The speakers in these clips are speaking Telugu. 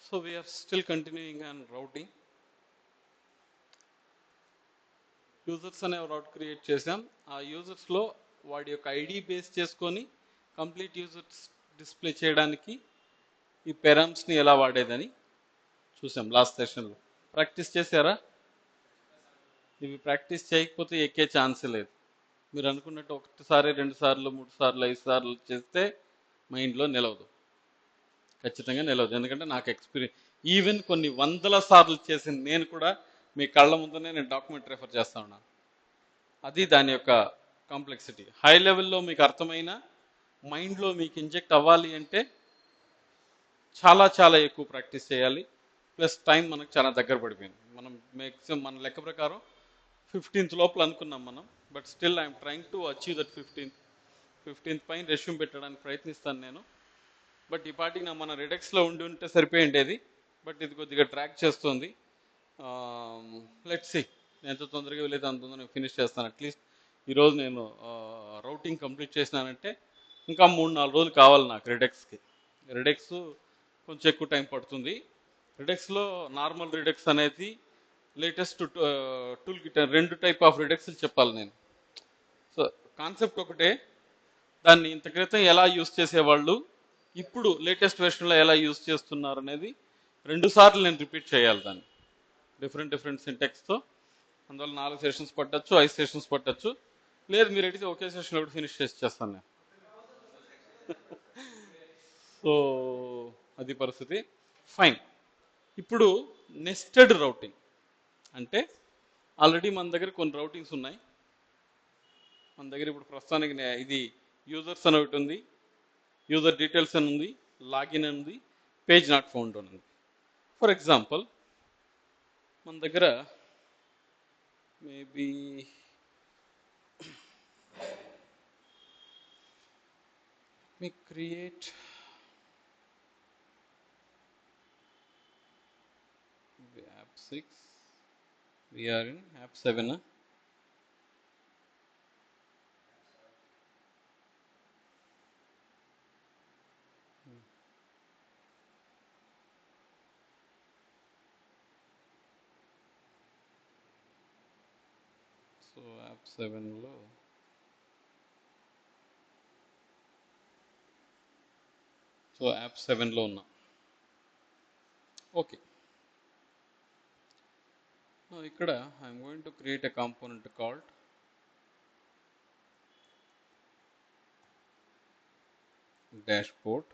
So we are still continuing on routing. Users అనే రౌట్ క్రియేట్ చేసాం. ఆ యూజర్స్లో వాడి యొక్క ఐడి బేస్ చేసుకొని కంప్లీట్ యూజర్స్ డిస్ప్లే చేయడానికి ఈ పెరామ్స్ని ఎలా వాడేదని చూసాం లాస్ట్ సెషన్లో. ప్రాక్టీస్ చేశారా? ఇవి ప్రాక్టీస్ చేయకపోతే ఎక్కే ఛాన్సే లేదు. మీరు అనుకున్నట్టు ఒకటిసారి 2 సార్లు 3 సార్లు 5 సార్లు చేస్తే మైండ్లో నిలవదు, ఖచ్చితంగా నిలవదు. ఎందుకంటే నాకు ఎక్స్పీరియన్స్, ఈవెన్ కొన్ని వందల సార్లు చేసిన నేను కూడా మీ కళ్ళ ముందునే నేను డాక్యుమెంట్ రెఫర్ చేస్తా ఉన్నాను. అది దాని యొక్క కాంప్లెక్సిటీ. హై లెవెల్లో మీకు అర్థమైన మైండ్లో మీకు ఇంజెక్ట్ అవ్వాలి అంటే చాలా చాలా ఎక్కువ ప్రాక్టీస్ చేయాలి. ప్లస్ టైం మనకు చాలా దగ్గర పడిపోయింది. మనం మ్యాక్సిమం మన లెక్క ప్రకారం 15th లోపల అనుకున్నాం మనం. But still I'm trying to achieve that 15th పైన రెస్యూమ్ పెట్టడానికి ప్రయత్నిస్తాను నేను. బట్ ఈ పాటికి మన రిడెక్స్లో ఉండి ఉంటే సరిపోయిండేది. బట్ ఇది కొద్దిగా ట్రాక్ చేస్తుంది. లెట్స్ సీ, ఎంత తొందరగా వెళ్ళేది అంత తొందరగా ఫినిష్ చేస్తాను. అట్లీస్ట్ ఈరోజు నేను రౌటింగ్ కంప్లీట్ చేసినానంటే ఇంకా 3-4 రోజులు కావాలి నాకు రిడెక్స్కి. రిడెక్స్ కొంచెం ఎక్కువ టైం పడుతుంది. రిడెక్స్లో నార్మల్ రిడెక్స్ అనేది latest tool kit, 2 type of రిడెక్స్లు చెప్పాలి నేను. సో కాన్సెప్ట్ ఒకటే, దాన్ని ఇంత క్రితం ఎలా యూస్ చేసేవాళ్ళు, ఇప్పుడు లేటెస్ట్ వెర్షన్లో ఎలా యూస్ చేస్తున్నారు అనేది 2 సార్లు నేను రిపీట్ చేయాలి దాన్ని, డిఫరెంట్ సింటెక్స్తో. అందువల్ల 4 సెషన్స్ పట్టచ్చు, 5 సెషన్స్ పట్టచ్చు. లేదు మీరు అడిగితే ఒకే సెషన్ ఒకటి ఫినిష్ చేస్తాను నేను. సో అది పరిస్థితి. ఫైన్. ఇప్పుడు నెస్టెడ్ రౌటింగ్ అంటే ఆల్రెడీ మన దగ్గర కొన్ని రౌటింగ్స్ ఉన్నాయి. మన దగ్గర ఇప్పుడు ప్రస్తుతానికి ఇది యూజర్స్ అని ఒకటి ఉంది, యూజర్ డీటెయిల్స్ అని ఉంది, లాగిన్ అని ఉంది, పేజ్ నాట్ ఫౌండ్ అని ఉంది. ఫర్ ఎగ్జాంపుల్ మన దగ్గర maybe we create app 6, we are in app 7. So app 7 లో యాప్ 7లో ఉన్నా. ఓకే, ఇక్కడ I'm going to create a component called dashboard.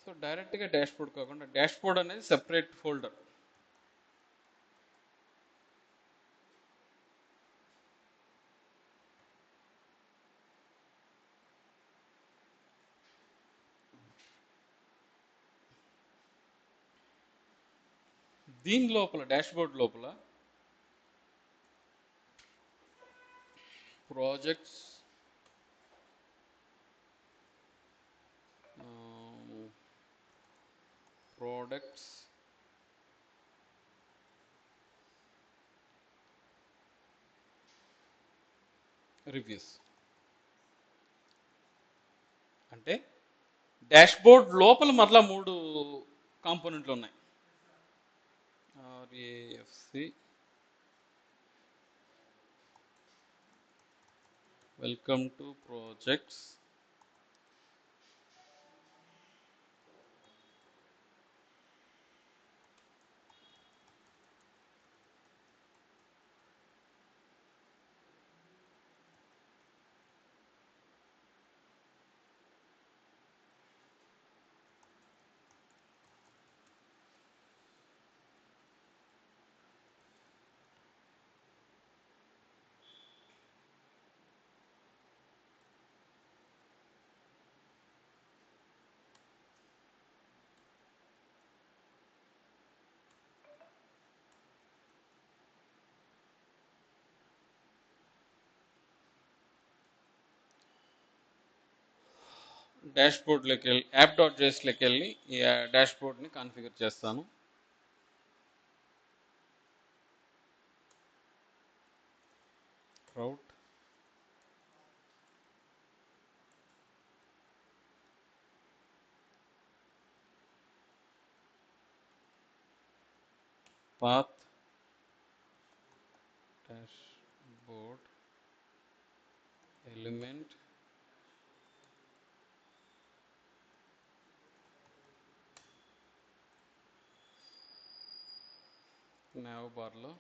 So డైరెక్ట్గా డాష్బోర్డ్ కాకుండా డాష్బోర్డ్ అనేది సెపరేట్ ఫోల్డర్. దీని లోపల డాష్బోర్డ్ లోపల ప్రాజెక్ట్స్, ప్రోడక్ట్స్, రివ్యూస్. అంటే డాష్బోర్డ్ లోపల మరలా 3 కాంపోనెంట్లు ఉన్నాయి. RAFC, వెల్కమ్ టు ప్రాజెక్ట్స్, డాష్బోర్డ్లోకి వెళ్ళి app.jsలోకి వెళ్ళి ఈ డాష్బోర్డ్ని కాన్ఫిగర్ చేస్తాను. route path dashboard element nav barలో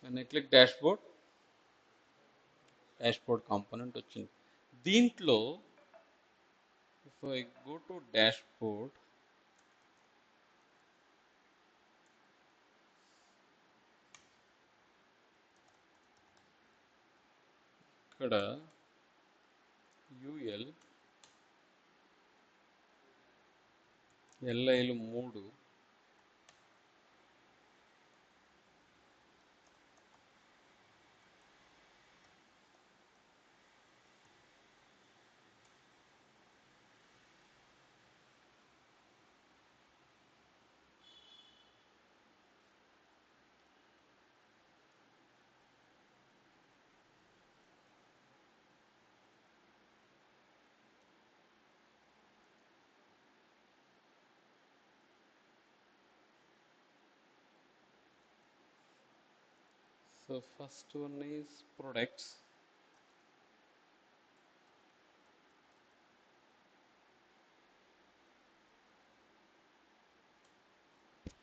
when I click dashboard component వచ్చింది. దీంట్లో if I go to dashboard, ఇక్కడ UL LIలు 3 So first one is products.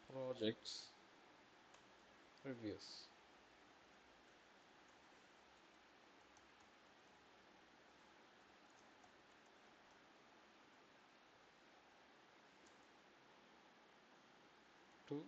Projects, reviews. Two.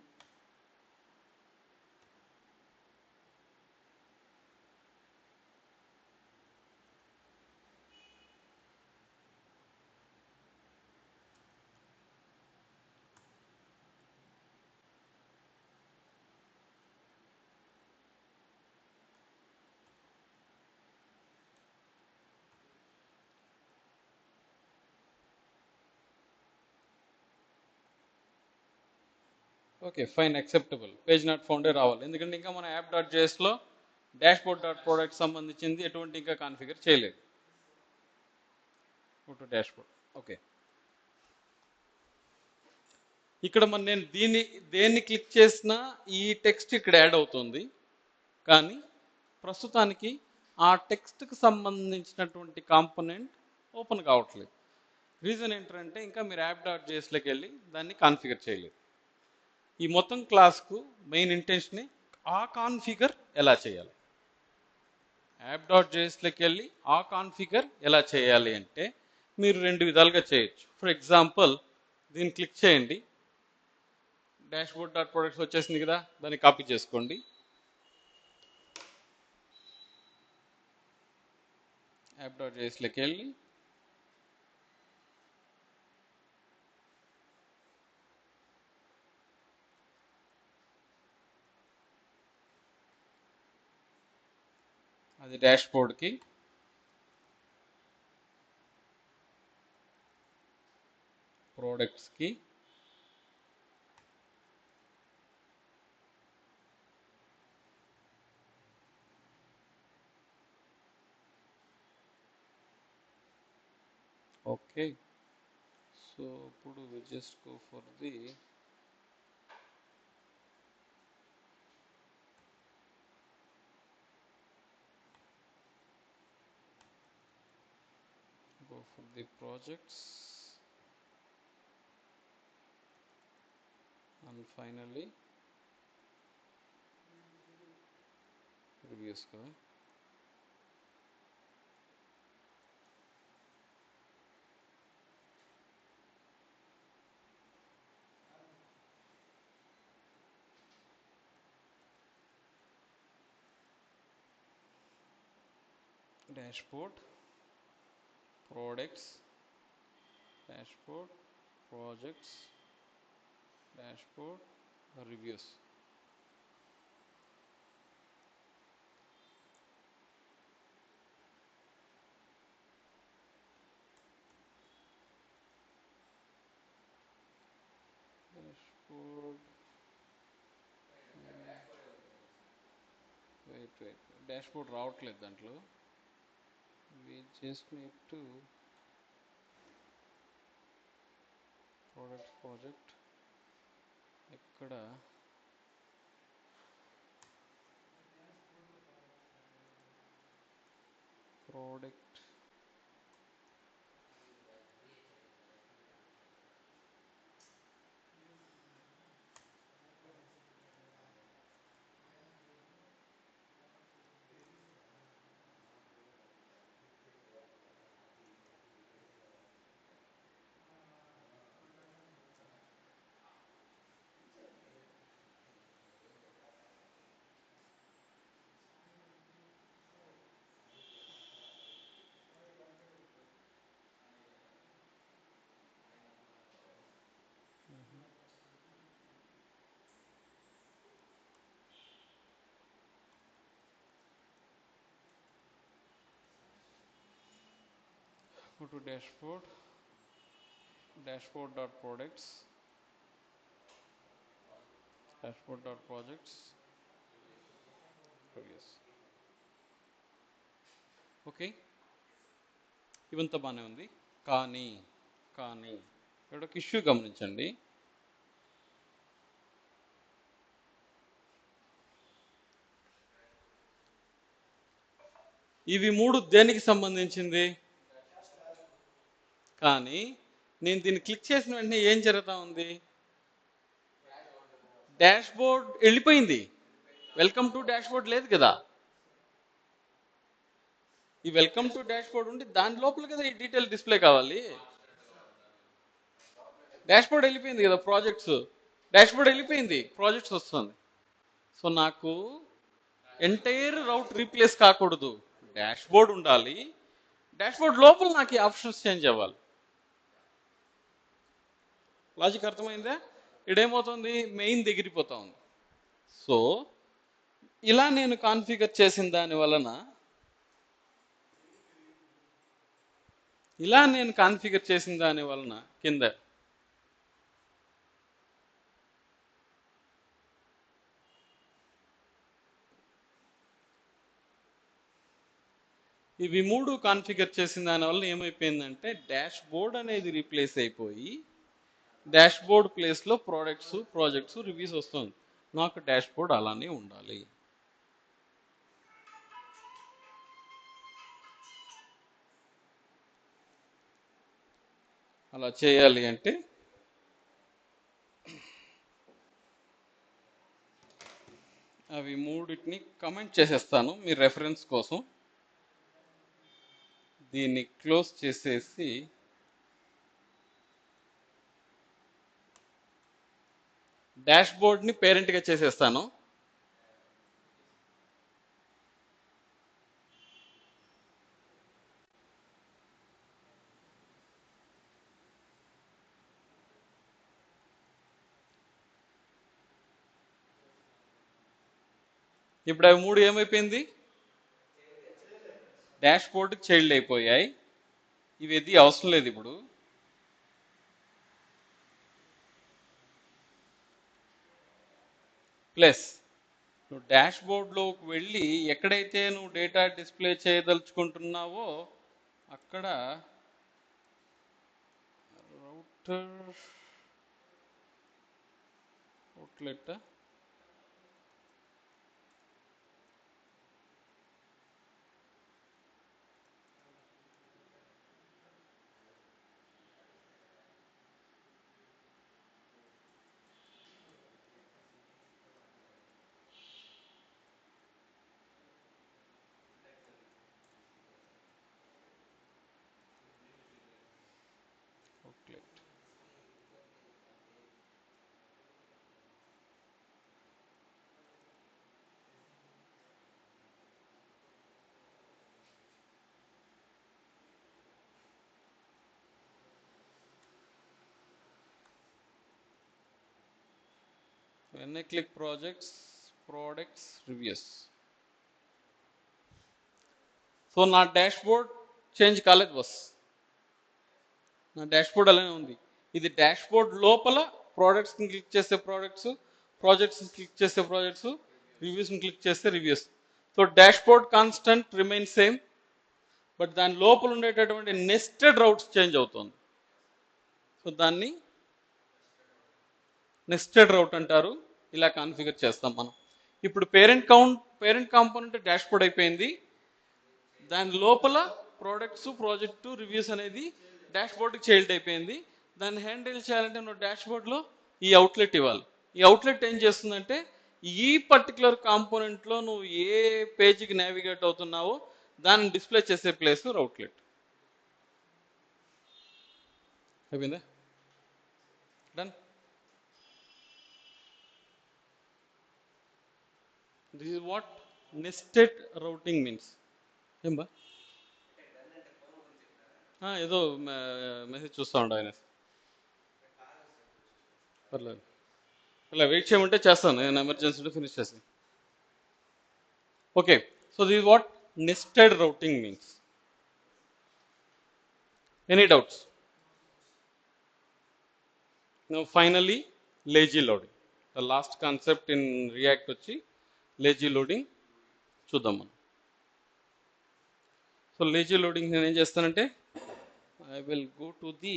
Okay fine acceptable. Page not ఫౌండే రావాలి, ఎందుకంటే ఇంకా మన app.jsలో dashboard.product సంబంధించింది ఎటువంటి ఇంకా కాన్ఫిగర్ చేయలేదు. Go to dashboard. ఓకే, ఇక్కడ నేను దేన్ని క్లిక్ చేసినా ఈ టెక్స్ట్ ఇక్కడ యాడ్ అవుతుంది, కానీ ప్రస్తుతానికి ఆ టెక్స్ట్కి సంబంధించినటువంటి కాంపోనెంట్ ఓపెన్ కావట్లేదు. రీజన్ ఏంటంటే ఇంకా మీరు app.jsలోకి వెళ్ళి దాన్ని కాన్ఫిగర్ చేయలేదు. ఈ మొత్తం క్లాస్కు మెయిన్ ఇంటెన్షన్ ఆ కాన్ఫిగర్ ఎలా చేయాలి, app.jsలోకి వెళ్ళి ఆ కాన్ఫిగర్ ఎలా చేయాలి అంటే మీరు 2 విధాలుగా చేయొచ్చు. ఫర్ ఎగ్జాంపుల్ దీన్ని క్లిక్ చేయండి, dashboard.products వచ్చేసింది కదా, దాన్ని కాపీ చేసుకోండి. app.jsలోకి వెళ్ళి అది డాష్బోర్డ్కి ప్రోడక్ట్స్కి ఓకే. సో ఇప్పుడు we just go for the projects and finally reviews का dashboard, products, dashboard, projects, dashboard, reviews. Dashboard. Wait. Dashboard రావట్లేదు దాంట్లో. We just need to product project. ఇక్కడ product go to dashboard.products, dashboard.projects, reviews. Okay, ఇవంతా బాగానే ఉంది. కానీ ఇక్కడ ఒక ఇష్యూ గమనించండి. ఇవి మూడు దేనికి సంబంధించింది? కానీ నేను దీన్ని క్లిక్ చేసిన వెంటనే ఏం జరుగుతూ ఉంది? డాష్ బోర్డ్ వెళ్ళిపోయింది. వెల్కమ్ టు డాష్ బోర్డ్ లేదు కదా. ఈ వెల్కమ్ టు డాష్ బోర్డ్ ఉండి దాని లోపల కదా ఈ డీటెయిల్ డిస్ప్లే కావాలి. డాష్ బోర్డ్ వెళ్ళిపోయింది కదా, ప్రాజెక్ట్స్ డాష్ బోర్డ్ వెళ్ళిపోయింది, ప్రాజెక్ట్స్ వస్తుంది. సో నాకు ఎంటైర్ రౌట్ రీప్లేస్ కాకూడదు, డాష్ బోర్డ్ ఉండాలి. డాష్ బోర్డ్ లోపల నాకు ఈ ఆప్షన్స్ చేంజ్ అవ్వాలి. లాజిక్ అర్థమైందా? ఇడేమవుతుంది, మెయిన్ దగ్గరిపోతా ఉంది. సో ఇలా నేను కాన్ఫిగర్ చేసిన దాని వలన కింద ఇవి మూడు కాన్ఫిగర్ చేసిన దాని వల్ల ఏమైపోయిందంటే డాష్ బోర్డ్ అనేది రీప్లేస్ అయిపోయి డాష్ బోర్డ్ ప్లేస్లో ప్రోడక్ట్స్, ప్రాజెక్ట్స్, రివ్యూస్ వస్తుంది. నాకు డాష్ బోర్డ్ అలానే ఉండాలి. అలా చేయాలి అంటే అవి మూడింటిని కమెంట్ చేసేస్తాను మీ రెఫరెన్స్ కోసం. దీన్ని క్లోజ్ చేసేసి డాష్ బోర్డ్ని పేరెంట్గా చేసేస్తాను. ఇప్పుడు అవి మూడు ఏమైపోయింది, డాష్ బోర్డ్ చైల్డ్ అయిపోయాయి. ఇవి ఏది అవసరం లేదు. ఇప్పుడు ప్లస్ నువ్వు డాష్ బోర్డ్లోకి వెళ్ళి ఎక్కడైతే నువ్వు డేటా డిస్ప్లే చేయదలుచుకుంటున్నావో అక్కడ router outlet outlet when I click projects, products, reviews. So నా డాష్ బోర్డ్ చేంజ్ కాలేదు బస్, నా డాష్ బోర్డ్ అలానే ఉంది. ఇది డాష్ బోర్డ్ లోపల ప్రోడక్ట్స్ని క్లిక్ చేస్తే ప్రోడక్ట్స్, ప్రాజెక్ట్స్ని క్లిక్ చేస్తే ప్రాజెక్ట్స్, రివ్యూస్ని క్లిక్ చేస్తే reviews. So dash board constant remain same, but దాని లోపల ఉండేటటువంటి నెస్టెడ్ రౌట్స్ చేంజ్ అవుతుంది. సో దాన్ని నెస్టెడ్ రౌట్ అంటారు. ఇలా కాన్ఫిగర్ చేస్తాం మనం. ఇప్పుడు పేరెంట్ కాంపోనెంట్ డాష్ బోర్డ్ అయిపోయింది. దాని లోపల ప్రోడక్ట్స్, ప్రాజెక్టు, రివ్యూస్ అనేది డాష్ బోర్డ్కి చైల్డ్ అయిపోయింది. దాన్ని హ్యాండిల్ చేయాలంటే నువ్వు డాష్ బోర్డ్లో ఈ అవుట్లెట్ ఇవ్వాలి. ఈ అవుట్లెట్ ఏం చేస్తుందంటే ఈ పర్టికులర్ కాంపోనెంట్లో నువ్వు ఏ పేజీకి నావిగేట్ అవుతున్నావో దాన్ని డిస్ప్లే చేసే ప్లేస్ అవుట్లెట్. అయిపోయిందా? Done. This is what nested routing means. ఏం బా ఏదో మెసేజ్ చూస్తూ ఉండ ఆయన. పర్లేదు, అలా వెయిట్ చేయమంటే చేస్తాను, నేను ఎమర్జెన్సీ ఫినిష్ చేస్తాను. Okay, so this what nested routing means. Any doubts? Now finally lazy loading, the last concept in react వచ్చి లేజీ లోడింగ్ చూద్దాం మనం. సో లేజీ లోడింగ్ నేను ఏం చేస్తానంటే I will go to the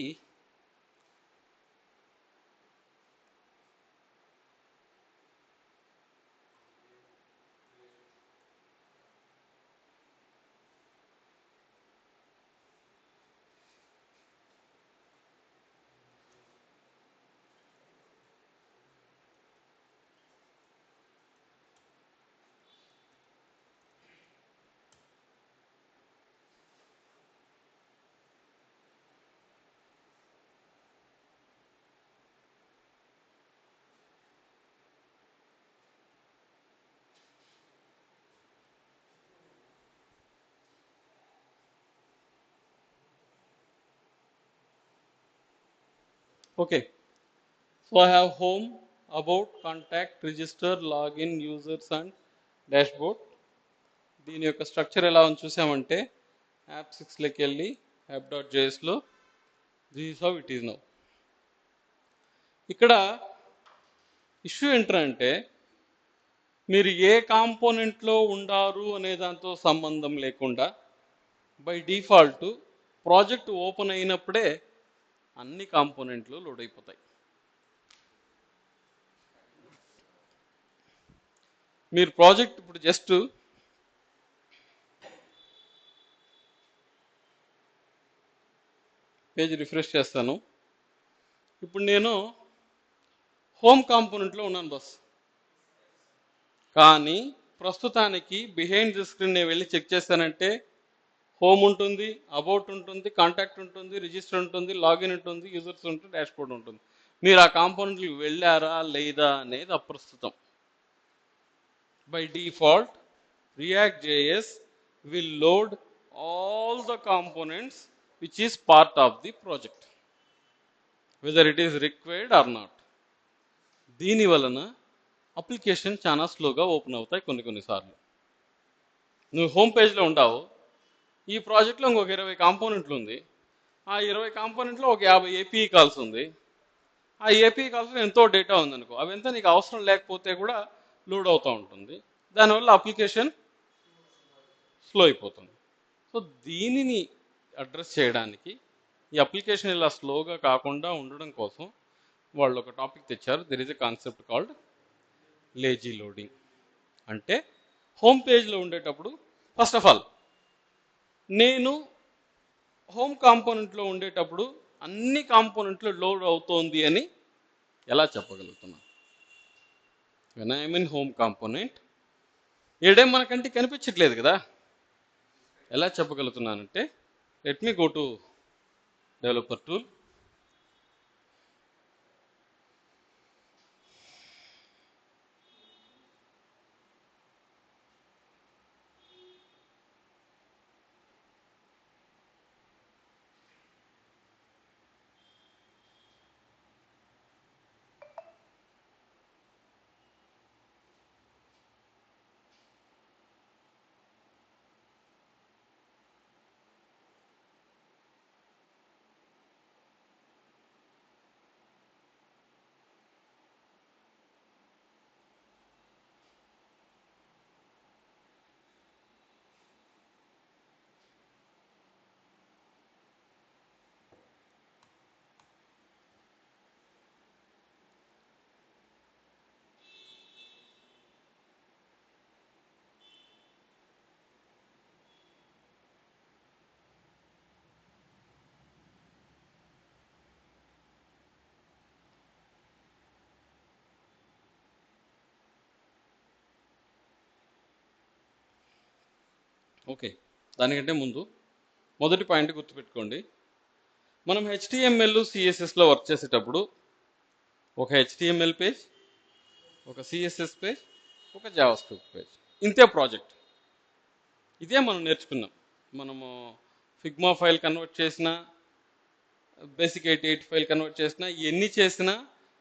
okay, so I have home, about, contact, register, login, users and dashboard. దీని యొక్క స్ట్రక్చర్ ఎలా ఉంది చూసామంటే యాప్ 6లోకి వెళ్ళి app.jsలో this is how it is now. ఇక్కడ ఇష్యూ ఏంటంటే మీరు ఏ కాంపోనెంట్లో ఉండారు అనే దాంతో సంబంధం లేకుండా బై డిఫాల్ట్ ప్రాజెక్ట్ ఓపెన్ అయినప్పుడే అన్ని కాంపోనెంట్లు లోడ్ అయిపోతాయి. మీరు ప్రాజెక్ట్ ఇప్పుడు జస్ట్ పేజ్ రిఫ్రెష్ చేస్తాను. ఇప్పుడు నేను హోమ్ కాంపోనెంట్లో ఉన్నాను బస్, కానీ ప్రస్తుతానికి బిహైండ్ ది స్క్రీన్ నేను వెళ్ళి చెక్ చేస్తానంటే హోమ్ ఉంటుంది, అబౌట్ ఉంటుంది, కాంటాక్ట్ ఉంటుంది, రిజిస్టర్ ఉంటుంది, లాగిన్ ఉంటుంది, యూజర్స్ ఉంటుంది, డాష్బోర్డ్ ఉంటుంది. మీరు ఆ కాంపోనెంట్కి వెళ్ళారా లేదా అనేది అప్రస్తుతం. By default React.js will load all the components which is part of the project, whether it is required or not. దీని వలన అప్లికేషన్ చాలా స్లోగా ఓపెన్ అవుతాయి కొన్నిసార్లు. నువ్వు హోమ్ పేజ్లో ఉండవు, ఈ ప్రాజెక్ట్లో ఇంకొక 20 కాంపోనెంట్లు ఉంది, ఆ 20 కాంపోనెంట్లో ఒక 50 ఏపీఈ కాల్స్ ఉంది. ఆ ఏపీఈ కాల్స్లో ఎంతో డేటా ఉందనుకో, అవంతా నీకు అవసరం లేకపోతే కూడా లోడ్ అవుతూ ఉంటుంది. దానివల్ల అప్లికేషన్ స్లో అయిపోతుంది. సో దీనిని అడ్రస్ చేయడానికి ఈ అప్లికేషన్ ఇలా స్లోగా కాకుండా ఉండడం కోసం వాళ్ళు ఒక టాపిక్ తెచ్చారు. There is a concept called lazy loading. అంటే హోమ్ పేజ్లో ఉండేటప్పుడు ఫస్ట్ ఆఫ్ ఆల్ నేను హోమ్ కాంపోనెంట్లో ఉండేటప్పుడు అన్ని కాంపోనెంట్లు లోడ్ అవుతోంది అని ఎలా చెప్పగలుగుతున్నాను? When I mean home component ఏడే మనకంటే కనిపించట్లేదు కదా, ఎలా చెప్పగలుగుతున్నానంటే let me go to developer tool. Okay, దానికంటే ముందు మొదటి పాయింట్ గుర్తుపెట్టుకోండి. మనం HTML CSSలో వర్క్ చేసేటప్పుడు ఒక HTML పేజ్, ఒక CSS పేజ్, ఒక జావాస్క్రిప్ట్ పేజ్, ఇంతే ప్రాజెక్ట్. ఇదే మనం నేర్చుకున్నాం. మనము ఫిగ్మా ఫైల్ కన్వర్ట్ చేసినా, బేసిక్ 88 ఫైల్ కన్వర్ట్ చేసినా, ఎన్ని చేసినా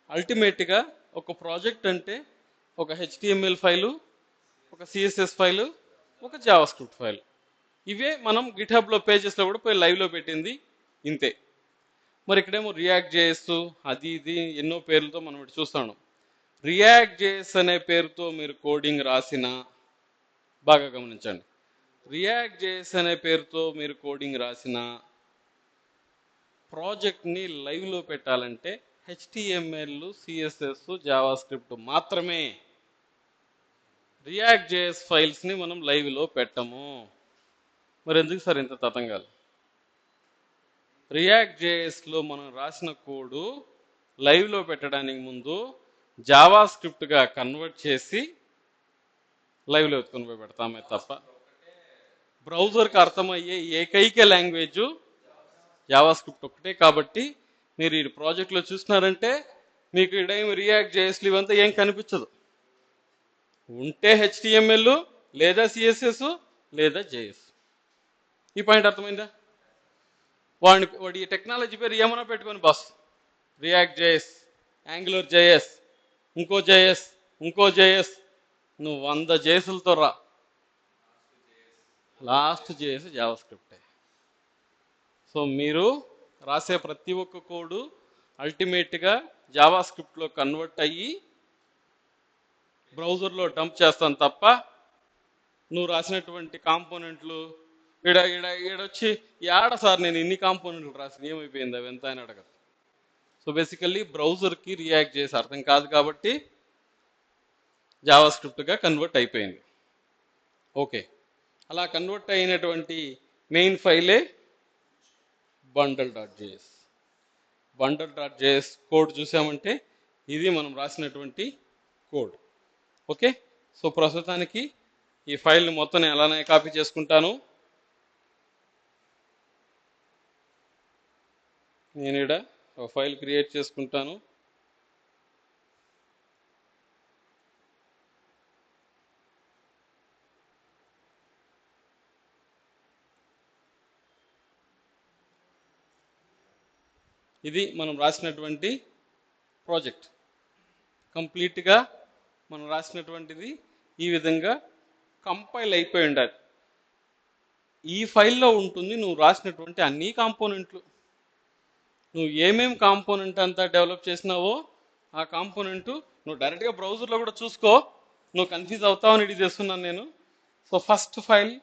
అల్టిమేట్గా ఒక ప్రాజెక్ట్ అంటే ఒక HTML ఫైలు, ఒక CSS ఫైలు, ఒక జావాస్క్రిప్ట్ ఫైల్. ఇవే మనం గిట్హబ్లో పేజెస్లో కూడా పోయి లైవ్లో పెట్టింది ఇంతే. మరి ఇక్కడేమో రియాక్ట్ జేఎస్ అది ఇది ఎన్నో పేర్లతో మనం ఇటు చూస్తాం. రియాక్ట్ జేఎస్ అనే పేరుతో మీరు కోడింగ్ రాసిన, బాగా గమనించండి, రియాక్ట్ జేఎస్ అనే పేరుతో మీరు కోడింగ్ రాసిన ప్రాజెక్ట్ని లైవ్లో పెట్టాలంటే HTML, CSS, జావాస్క్రిప్ట్ మాత్రమే. రియాక్ట్ జేఎస్ ఫైల్స్ని మనం లైవ్లో పెట్టము. మరి ఎందుకు సార్ ఇంత తతంగాలు? రియాక్ట్ జేఎస్లో మనం రాసిన కోడు లైవ్లో పెట్టడానికి ముందు జావాస్క్రిప్ట్గా కన్వర్ట్ చేసి లైవ్లో ఎత్తుకొని పోయి పెడతామే తప్ప, బ్రౌజర్కి అర్థమయ్యే ఏకైక లాంగ్వేజ్ జావాస్క్రిప్ట్ ఒకటే. కాబట్టి మీరు ఈ ప్రాజెక్ట్లో చూసినారంటే మీకు ఇడేం రియాక్ట్ జేఎస్లు ఇవంతా ఏం కనిపించదు. ఉంటే HTML లేదా CSS లేదా JS. ఈ పాయింట్ అర్థమైందా? వాడి టెక్నాలజీ పేరు ఏమైనా పెట్టుకొని boss, react JS, angular JS, ఇంకో జేఎస్, ఇంకో జేఎస్, నువ్వు 100 జేఎస్లతో రా, లాస్ట్ జేఎస్ జావాస్క్రిప్టే. సో మీరు రాసే ప్రతి ఒక్క కోడు అల్టిమేట్గా జావాస్క్రిప్ట్లో కన్వర్ట్ అయ్యి బ్రౌజర్లో డంప్ చేస్తాను తప్ప నువ్వు రాసినటువంటి కాంపోనెంట్లు ఈడొచ్చి ఏడ సార్ నేను ఇన్ని కాంపోనెంట్లు రాసిన ఏమైపోయింది అవి ఎంత అని అడగదు. సో బేసికల్లీ బ్రౌజర్కి రియాక్ట్ చేసి అర్థం కాదు కాబట్టి జావాస్క్రిప్ట్గా కన్వర్ట్ అయిపోయింది. ఓకే, అలా కన్వర్ట్ అయినటువంటి మెయిన్ ఫైలే bundle.js. bundle.js కోడ్ చూసామంటే ఇది మనం రాసినటువంటి కోడ్. ఓకే, సో ప్రస్తుతానికి ఈ ఫైల్ని మొత్తం నేను అలానే కాపీ చేసుకుంటాను. నేను ఇక్కడ ఒక ఫైల్ క్రియేట్ చేసుకుంటాను. ఇది మనం రాసినటువంటి ప్రాజెక్ట్. కంప్లీట్గా మనం రాసినటువంటిది ఈ విధంగా కంపైల్ అయిపోయి ఉండాలి. ఈ ఫైల్లో ఉంటుంది నువ్వు రాసినటువంటి అన్ని కాంపోనెంట్లు. నువ్వు ఏమేమి కాంపోనెంట్ అంతా డెవలప్ చేసినావో ఆ కాంపోనెంట్ నువ్వు డైరెక్ట్గా బ్రౌజర్లో కూడా చూసుకో, నువ్వు కన్ఫ్యూజ్ అవుతావని ఇది చేస్తున్నాను నేను. సో ఫస్ట్ ఫైల్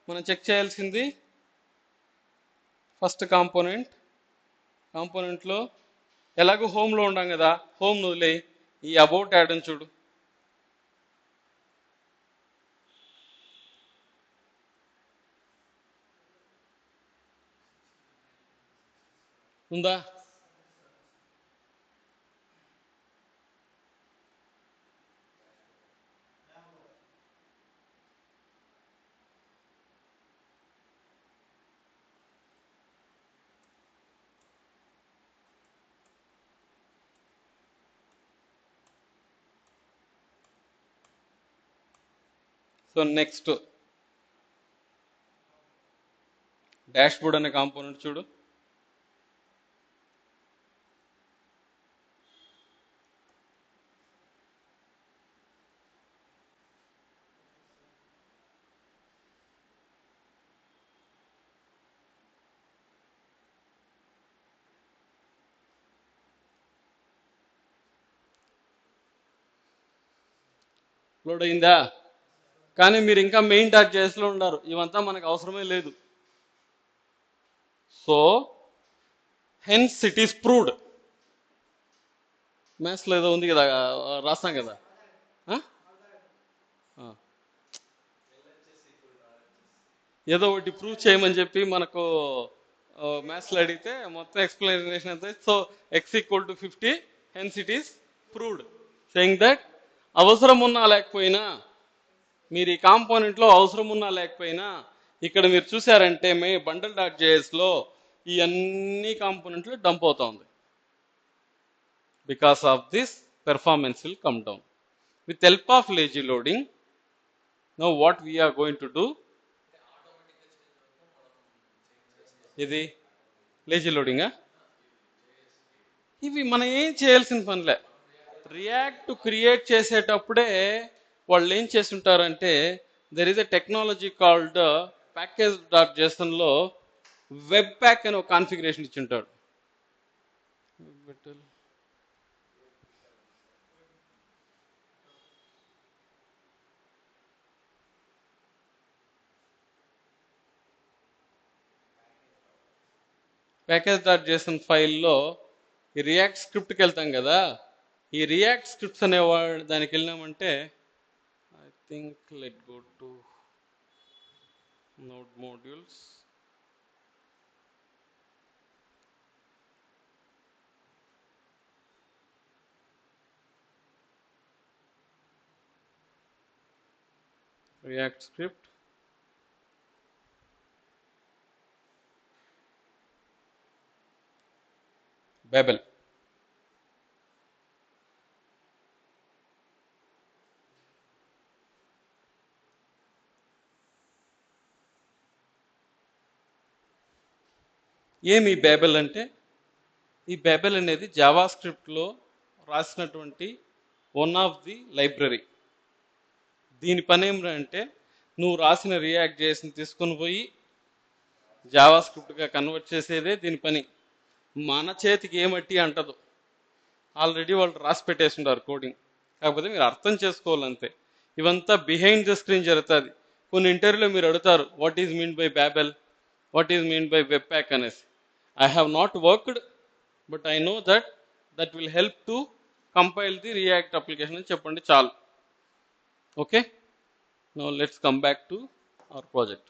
మనం చెక్ చేయాల్సింది ఫస్ట్ కాంపోనెంట్లో ఎలాగో హోమ్లో ఉండాం కదా, హోమ్ వదిలే ఈ అబౌట్ యాడ్ అని చూడు. ఉందా? సో నెక్స్ట్ డాష్ బోర్డ్ అనే కాంపోనెంట్ చూడు. లోడ్ అయిందా? కానీ మీరు ఇంకా మెయిన్ .js లో ఉన్నారు, ఇవంతా మనకు అవసరమే లేదు. So hence it is proved. మ్యాథ్స్లో ఏదో ఉంది కదా, రాస్తాం కదా, ఏదో ఒకటి ప్రూవ్ చేయమని చెప్పి మనకు మ్యాథ్స్లో అడిగితే మొత్తం ఎక్స్ప్లెనేషన్ అంతా. So x=50, hence it is proved, saying that అవసరం ఉన్నా లేకపోయినా, మీరు ఈ కాంపోనెంట్లో అవసరం ఉన్నా లేకపోయినా ఇక్కడ మీరు చూసారంటే మే బండల్ డాట్ జేఎస్లో ఈ అన్ని కాంపోనెంట్లు డంప్ అవుతా ఉంది. Because of this performance will come down. With help of lazy loading, now what we are going to do, ఇది లేజీ లోడింగా, ఇవి మనం ఏం చేయాల్సిన పనిలే. రియాక్ట్ క్రియేట్ చేసేటప్పుడే వాళ్ళు ఏం చేస్తుంటారంటే there is a technology called package dot జేసన్లో వెబ్ ప్యాక్ అని ఒక కాన్ఫిగరేషన్ ఇచ్చింటాడు. ప్యాకేజ్ డాట్ జేసన్ ఫైల్లో ఈ రియాక్ట్ స్క్రిప్ట్కి వెళ్తాం కదా, ఈ రియాక్ట్ స్క్రిప్ట్స్ అనేవాడు దానికి వెళ్ళినామంటే I think let go to node modules. React script, Babel. ఏమి బేబెల్ అంటే, ఈ బేబెల్ అనేది జావా స్క్రిప్ట్లో రాసినటువంటి వన్ ఆఫ్ ది లైబ్రరీ. దీని పని ఏమిటంటే నువ్వు రాసిన రియాక్ట్ చేసి తీసుకొని పోయి జావా స్క్రిప్ట్గా కన్వర్ట్ చేసేదే దీని పని. మన చేతికి ఏమట్టి అంటదు, ఆల్రెడీ వాళ్ళు రాసి పెట్టేసింటారు కోడింగ్, కాకపోతే మీరు అర్థం చేసుకోవాలంతే. ఇవంతా బిహైండ్ ద స్క్రీన్ జరుగుతుంది. కొన్ని ఇంటర్వ్యూలో మీరు అడుగుతారు what is mean by Babel, what is mean by webpack అనేసి. I have not worked but I know that will help to compile the React application అని చెప్పండి చాలు. Okay, now let's come back to our project.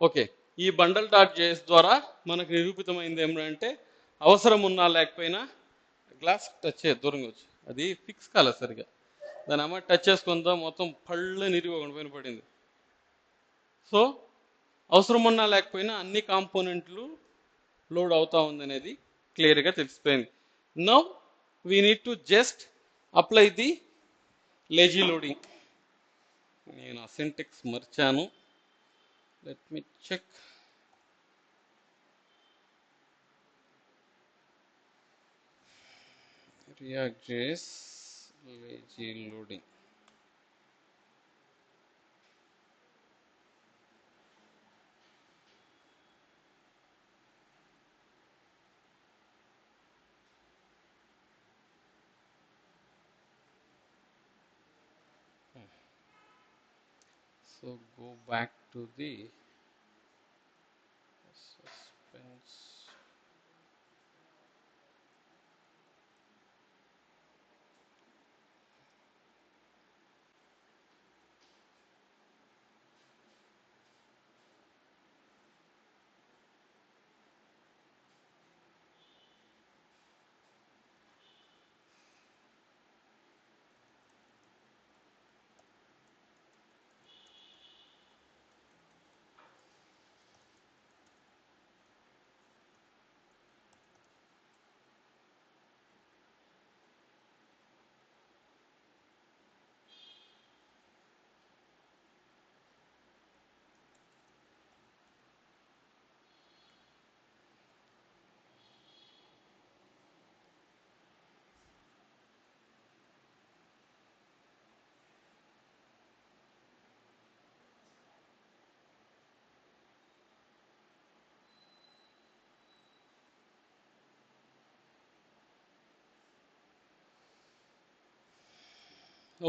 Okay, ఈ బండల్ డాట్ జేఎస్ ద్వారా మనకు నిరూపితమైంది ఏమిటంటే అవసరం ఉన్నా లేకపోయినా గ్లాస్ టచ్ చేయ దూరంగా వచ్చి అది ఫిక్స్ కాలేదు సరిగా, దాని అమ్మ టచ్ చేసుకుందా మొత్తం పళ్ళు నిరిగిపోకుండా పైన పడింది. సో అవసరం ఉన్నా లేకపోయినా అన్ని కాంపోనెంట్లు లోడ్ అవుతా ఉంది అనేది క్లియర్గా తెలిసిపోయింది. Now we need to just apply the lazy loading. నేను ఆ సింటెక్స్ మర్చాను, let me check. React.js lazy loading. So go back to the suspense.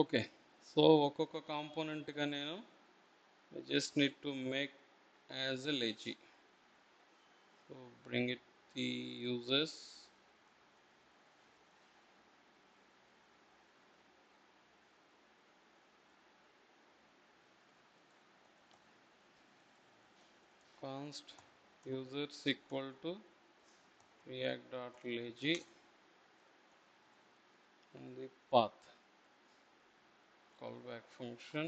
Okay, so ఒక్కొక్క కాంపోనెంట్గా నేను just need to make as a lazy. So bring it the users, const users equal to react.lazy and the path callback function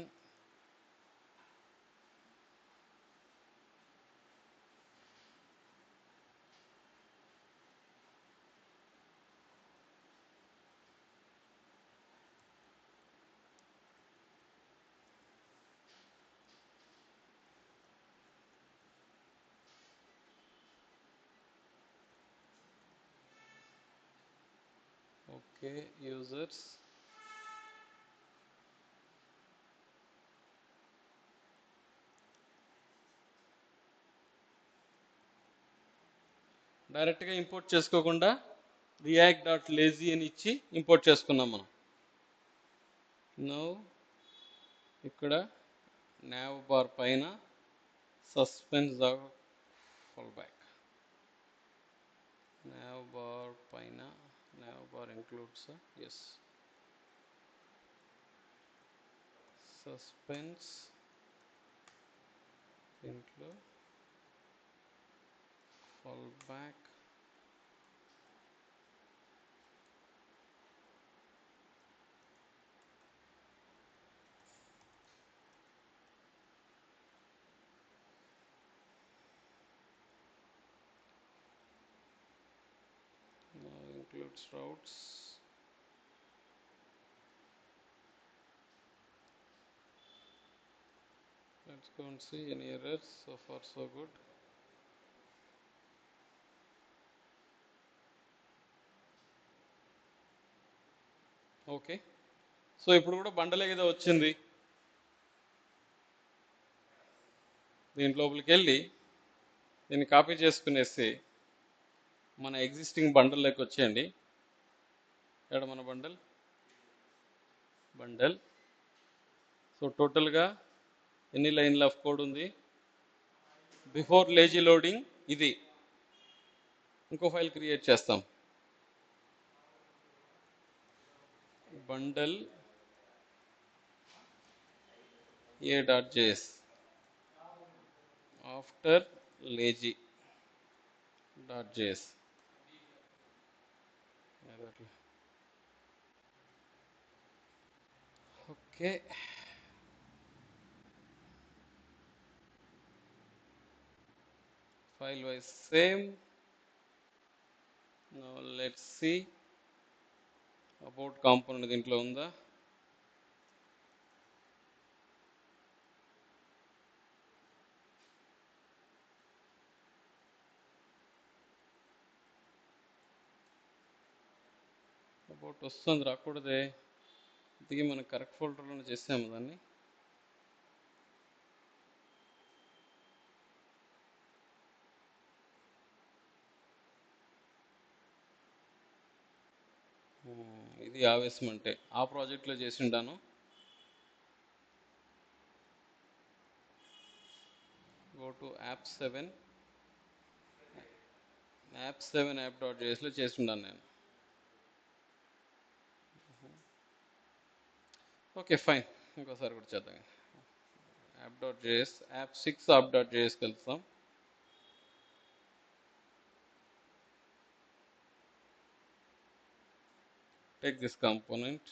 okay users డైరెక్ట్గా ఇంపోర్ట్ చేసుకోకుండా రియాక్ట్ డాట్ లేజీ అని ఇచ్చి ఇంపోర్ట్ చేసుకున్నాం మనం. నో ఇక్కడ nav బార్ పైన suspense fallback, nav bar పైన nav bar includes as suspense దీంట్లో fallback includes routes. Let's go and see any errors. So far so good. Okay so ఇప్పుడు కూడా బండలే కదా వచ్చింది. దీని లోపలికి వెళ్ళి దీన్ని కాపీ చేసుకునేసి మన ఎగ్జిస్టింగ్ బండల్లోకి వచ్చేయండి. ఎక్కడ మన బండల్ సో టోటల్గా ఎన్ని లైన్ల ఆఫ్ కోడ్ ఉంది? బిఫోర్ లేజీ లోడింగ్ ఇది. ఇంకో ఫైల్ క్రియేట్ చేస్తాం, bundle a.js after lazy.js. Okay file wise same. Now let's see about component దీంట్లో ఉందా? అబౌట్ వస్తుంది, రాకూడదే. ఇది మనం కరెక్ట్ ఫోల్డర్లోనే చేసాము దాన్ని. ఇది ఆవేశం అంటే ఆ ప్రాజెక్ట్లో చేసి ఉంటాను. గో టు app7 app.jsలో చేసి ఉన్నాను నేను. ఓకే ఫైన్, ఇంకోసారి కూడా చేద్దాం. app.js app6 app.jsకి వెళ్తాం. Take this component,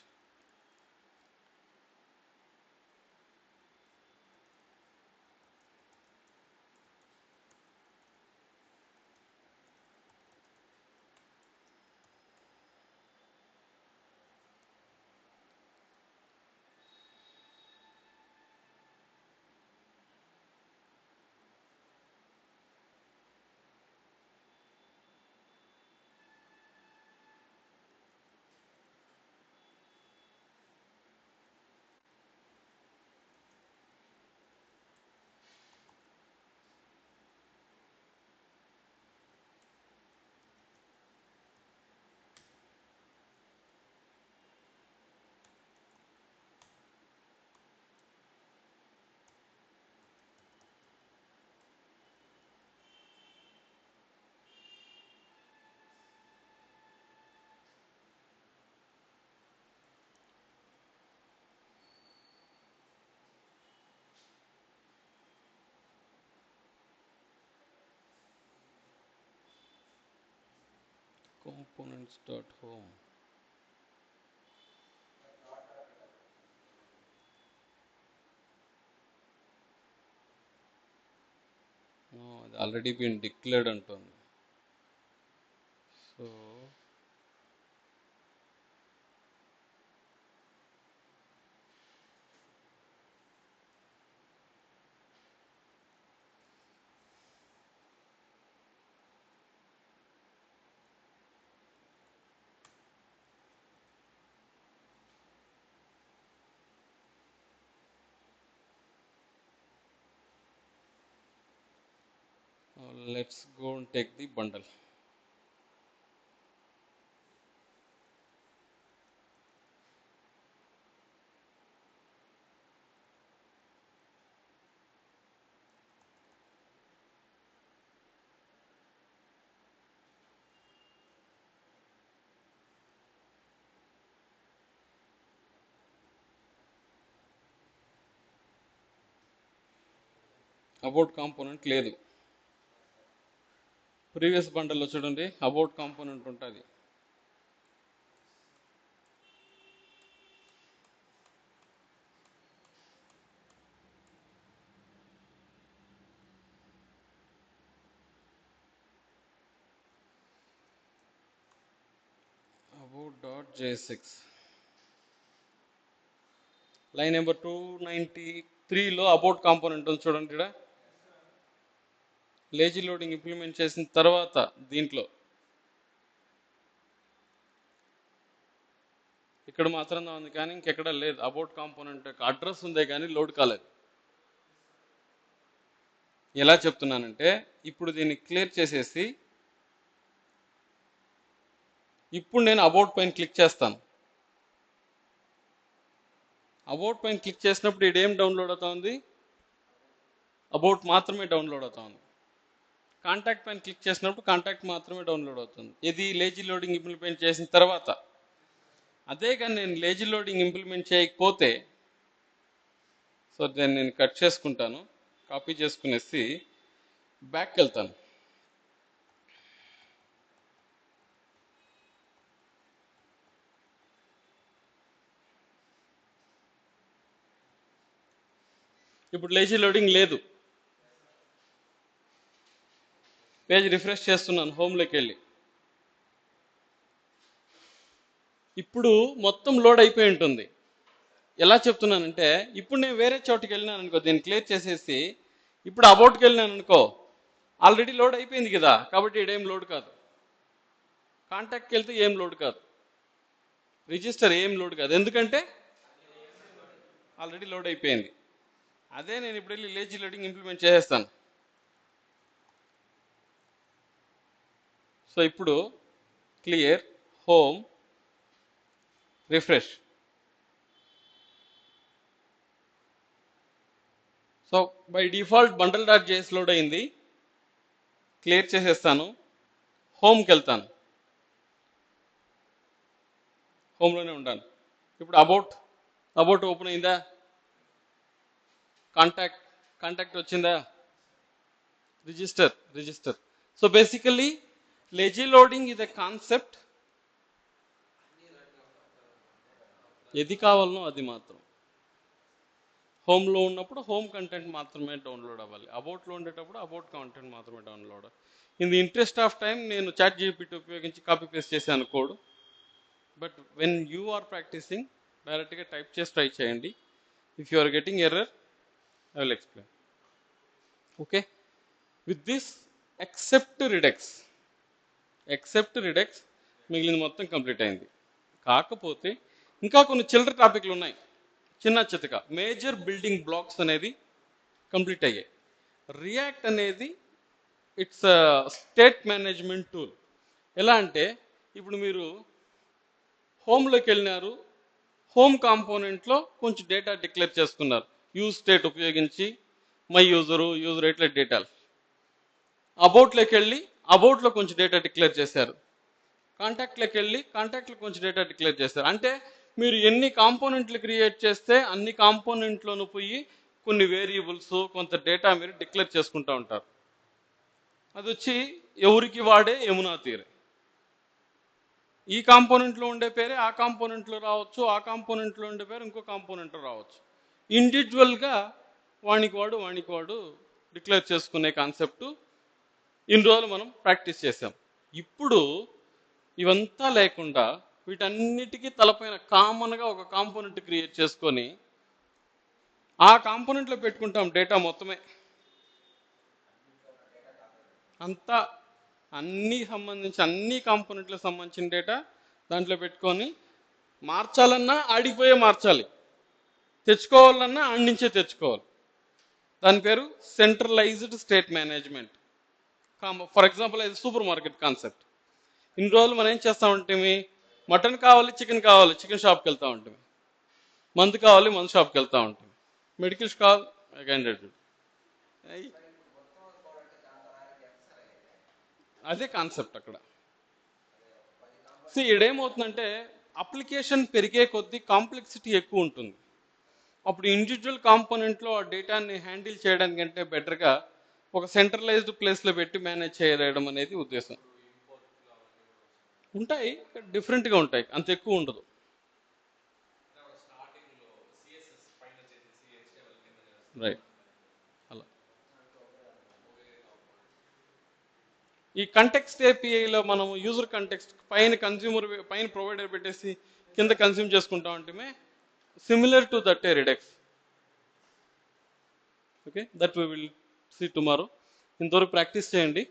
components.home. అది ఆల్రెడీ బీన్ డిక్లేర్డ్ అంటుంది. So Let's go and take the bundle. About component లేదు. ప్రీవియస్ బండల్లో చూడండి అబౌట్ కాంపోనెంట్ ఉంటుంది. about.jsx లైన్ నెంబర్ 293లో అబౌట్ కాంపోనెంట్ ఉంది చూడండి. ఇక్కడ లేజీ లోడింగ్ ఇంప్లిమెంట్ చేసిన తర్వాత దీంట్లో ఇక్కడ మాత్రమే ఉంది కానీ ఇంకెక్కడ లేదు. అబౌట్ కాంపోనెంట్ యొక్క అడ్రస్ ఉందే కానీ లోడ్ కాలేదు. ఎలా చెప్తున్నానంటే ఇప్పుడు దీన్ని క్లియర్ చేసేసి ఇప్పుడు నేను అబౌట్ పైన క్లిక్ చేస్తాను. అబౌట్ పైన క్లిక్ చేసినప్పుడు ఇదేం డౌన్లోడ్ అవుతా ఉంది, అబౌట్ మాత్రమే డౌన్లోడ్ అవుతా ఉంది. కాంటాక్ట్ పైన క్లిక్ చేసినప్పుడు కాంటాక్ట్ మాత్రమే డౌన్లోడ్ అవుతుంది. ఇది లేజీ లోడింగ్ ఇంప్లిమెంట్ చేసిన తర్వాత. అదే కానీ నేను లేజీ లోడింగ్ ఇంప్లిమెంట్ చేయకపోతే సో దాన్ని నేను కట్ చేసుకుంటాను, కాపీ చేసుకునేసి బ్యాక్కి వెళ్తాను. ఇప్పుడు లేజీ లోడింగ్ లేదు. పేజ్ రిఫ్రెష్ చేస్తున్నాను హోమ్లోకి వెళ్ళి. ఇప్పుడు మొత్తం లోడ్ అయిపోయి ఉంటుంది. ఎలా చెప్తున్నానంటే ఇప్పుడు నేను వేరే చోటుకి వెళ్ళినాను అనుకో, దీన్ని క్లియర్ చేసేసి ఇప్పుడు అబౌట్కి వెళ్ళినాను అనుకో, ఆల్రెడీ లోడ్ అయిపోయింది కదా, కాబట్టి ఇదేం లోడ్ కాదు. కాంటాక్ట్కి వెళ్తే ఏం లోడ్ కాదు, రిజిస్టర్ ఏం లోడ్ కాదు, ఎందుకంటే ఆల్రెడీ లోడ్ అయిపోయింది. అదే నేను ఇప్పుడు వెళ్ళి లేజీ లోడింగ్ ఇంప్లిమెంట్ చేసేస్తాను. సో ఇప్పుడు clear, home, refresh. So by default bundle.js load అయింది. క్లియర్ చేసేస్తాను, హోమ్కి వెళ్తాను, హోమ్లోనే ఉంటాను. ఇప్పుడు అబౌట్ ఓపెన్ అయిందా, కాంటాక్ట్ వచ్చిందా, register. So basically lazy loading ఇది కాన్సెప్ట్. ఏది కావాలనో అది మాత్రం హోమ్లో ఉన్నప్పుడు హోమ్ కంటెంట్ మాత్రమే డౌన్లోడ్ అవ్వాలి, అబౌట్లో ఉండేటప్పుడు అబౌట్ కంటెంట్ మాత్రమే download. In the interest of time నేను ChatGPT ఉపయోగించి కాపీ పేస్ట్ చేశాను code. But when you are practicing డైరెక్ట్గా టైప్ చేసి ట్రై చేయండి. If you are getting error I will explain. Okay, with this except redux మిగిలిన మొత్తం కంప్లీట్ అయింది. కాకపోతే ఇంకా కొన్ని చిల్లర టాపిక్లు ఉన్నాయి, చిన్న చితక. మేజర్ బిల్డింగ్ బ్లాక్స్ అనేది కంప్లీట్ అయ్యాయి. రియాక్ట్ అనేది ఇట్స్ స్టేట్ మేనేజ్మెంట్ టూల్. ఎలా అంటే ఇప్పుడు మీరు హోమ్లోకి వెళ్ళినారు, హోమ్ కాంపోనెంట్లో కొంచెం డేటా డిక్లేర్ చేసుకున్నారు యూజ్ స్టేట్ ఉపయోగించి, మై యూజర్ ఇట్లా డేటాలు. అబౌట్లోకి వెళ్ళి అబౌట్లో కొంచెం డేటా డిక్లేర్ చేశారు, కాంటాక్ట్లోకి వెళ్ళి కాంటాక్ట్లో కొంచెం డేటా డిక్లేర్ చేశారు. అంటే మీరు ఎన్ని కాంపోనెంట్లు క్రియేట్ చేస్తే అన్ని కాంపోనెంట్లోనూ పోయి కొన్ని వేరియబుల్స్ కొంత డేటా మీరు డిక్లేర్ చేసుకుంటూ ఉంటారు. అది వచ్చి ఎవరికి వాడే యమునా తీరే. ఈ కాంపోనెంట్లో ఉండే పేరే ఆ కాంపోనెంట్లో రావచ్చు, ఆ కాంపోనెంట్లో ఉండే పేరు ఇంకో కాంపోనెంట్లో రావచ్చు. ఇండివిజువల్గా వానికి వాడు డిక్లేర్ చేసుకునే కాన్సెప్టు ఇన్ని రోజులు మనం ప్రాక్టీస్ చేసాం. ఇప్పుడు ఇవంతా లేకుండా వీటన్నిటికీ తలపైన కామన్గా ఒక కాంపోనెంట్ క్రియేట్ చేసుకొని ఆ కాంపోనెంట్లో పెట్టుకుంటాం డేటా మొత్తమే. అంతా అన్ని కాంపోనెంట్లకు సంబంధించిన డేటా దాంట్లో పెట్టుకొని మార్చాలన్నా ఆడిపోయే మార్చాలి, తెచ్చుకోవాలన్నా ఆడి నుంచే తెచ్చుకోవాలి. దాని పేరు centralised state management. For example ఇది సూపర్ మార్కెట్ కాన్సెప్ట్. ఇన్ని రోజులు మనం ఏం చేస్తూ ఉంటే మటన్ కావాలి, చికెన్ షాప్కి వెళ్తూ ఉంటాం, మందు కావాలి, మందు షాప్కి వెళ్తూ ఉంటాం, మెడికల్ షాప్ అదే కాన్సెప్ట్ అక్కడ. ఈడేమవుతుందంటే అప్లికేషన్ పెరిగే కొద్దీ కాంప్లెక్సిటీ ఎక్కువ ఉంటుంది. అప్పుడు ఇండివిజువల్ కాంపోనెంట్లో ఆ డేటాని హ్యాండిల్ చేయడానికంటే బెటర్గా ఒక సెంట్రలైజ్డ్ ప్లేస్లో పెట్టి మేనేజ్ చేయడం అనేది ఉద్దేశం. ఉంటాయి, డిఫరెంట్గా ఉంటాయి, అంత ఎక్కువ ఉండదు. రైట్. అలా ఈ కంటెక్స్ట్ ఏపీఐలో మనం యూజర్ కంటెక్స్ట్ పైన కన్స్యూమర్ పైన ప్రొవైడర్ పెట్టేసి కింద కన్స్యూమ్ చేసుకుంటా ఉంటే similar to that Redux. Okay, that we will see tomorrow. ఇంతవరకు ప్రాక్టీస్ చేయండి.